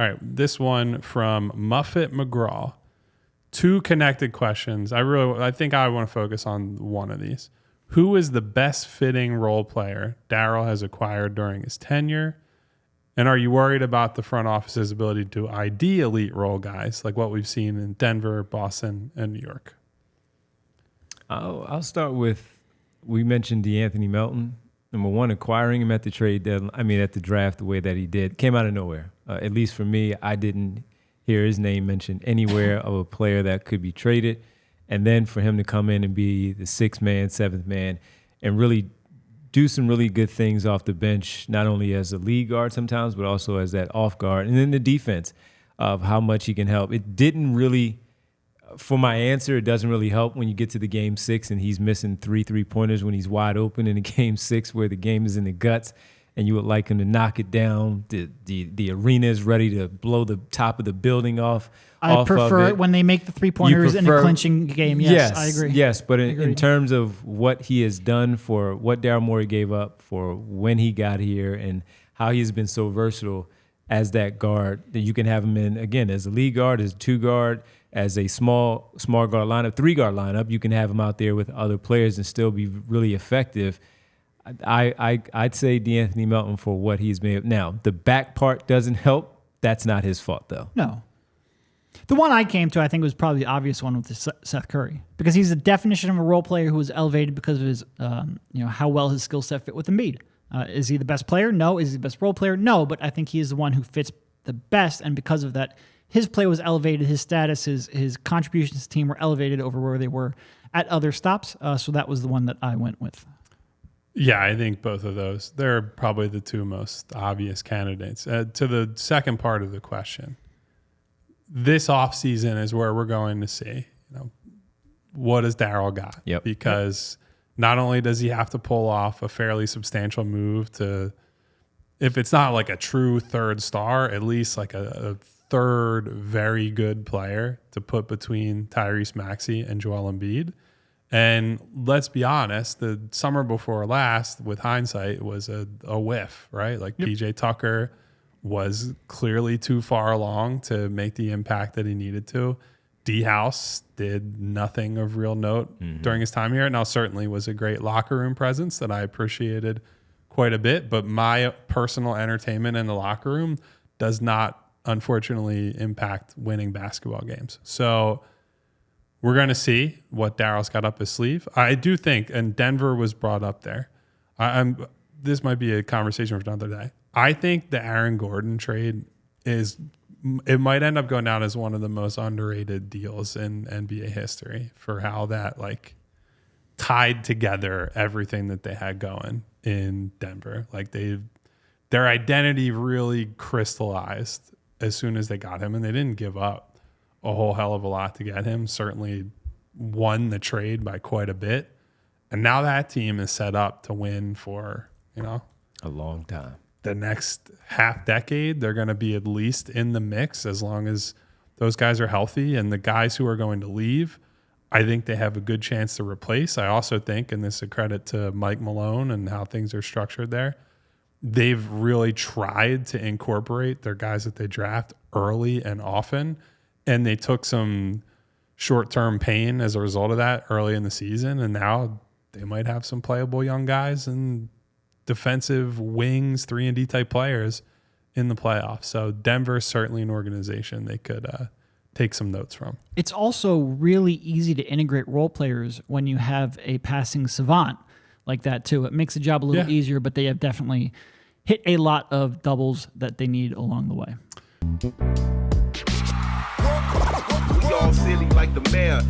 right, this one from Muffet McGraw. 2 connected questions. I think I want to focus on one of these. Who is the best fitting role player Daryl has acquired during his tenure? And are you worried about the front office's ability to ID elite role guys like what we've seen in Denver, Boston, and New York? I'll start with, we mentioned DeAnthony Melton. Number one, acquiring him at the at the draft the way that he did, came out of nowhere. At least for me, I didn't hear his name mentioned anywhere of a player that could be traded. And then for him to come in and be the 6th man, 7th man, and really do some really good things off the bench, not only as a lead guard sometimes, but also as that off guard. And then the defense of how much he can help. It didn't really, for my answer, it doesn't really help when you get to the game 6 and he's missing 3 3-pointers when he's wide open in the game 6 where the game is in the guts and you would like him to knock it down. The arena is ready to blow the top of the building off. I prefer it when they make the 3-pointers in a clinching game. Yes, I agree. Yes, but in terms of what he has done for what Daryl Morey gave up for when he got here and how he's been so versatile as that guard, that you can have him in, again, as a lead guard, as a 2-guard, as a small guard lineup, 3-guard lineup. You can have him out there with other players and still be really effective. I'd say DeAnthony Melton for what he's made. Now, the back part doesn't help. That's not his fault, though. No. The one I came to, I think, was probably the obvious one with Seth Curry, because he's the definition of a role player who was elevated because of his, how well his skill set fit with Embiid. Is he the best player? No. Is he the best role player? No. But I think he is the one who fits the best, and because of that, his play was elevated. His status, his contributions to the team were elevated over where they were at other stops. So that was the one that I went with. Yeah, I think both of those. They're probably the 2 most obvious candidates. To the second part of the question, this offseason is where we're going to see, what does Daryl got? Yep. Because not only does he have to pull off a fairly substantial move to, if it's not like a true 3rd star, at least like a 3rd very good player to put between Tyrese Maxey and Joel Embiid. And let's be honest, the summer before last, with hindsight, was a whiff, right? Like PJ Tucker was clearly too far along to make the impact that he needed to. D-House did nothing of real note during his time here. Now, certainly was a great locker room presence that I appreciated quite a bit, but my personal entertainment in the locker room does not, unfortunately, impact winning basketball games. So we're going to see what Daryl's got up his sleeve. I do think, and Denver was brought up there. This might be a conversation for another day. I think the Aaron Gordon trade it might end up going down as one of the most underrated deals in NBA history for how that tied together everything that they had going in Denver. Like their identity really crystallized as soon as they got him, and they didn't give up a whole hell of a lot to get him. Certainly won the trade by quite a bit. And now that team is set up to win for, a long time. The next half decade. They're going to be at least in the mix as long as those guys are healthy. And the guys who are going to leave, I think they have a good chance to replace. I also think, and this is a credit to Mike Malone and how things are structured there, they've really tried to incorporate their guys that they draft early and often. And they took some short-term pain as a result of that early in the season. And now they might have some playable young guys and defensive wings, 3-and-D type players in the playoffs. So Denver is certainly an organization they could take some notes from. It's also really easy to integrate role players when you have a passing savant like that too. It makes the job a little easier, but they have definitely hit a lot of doubles that they need along the way. We all silly like the mayor.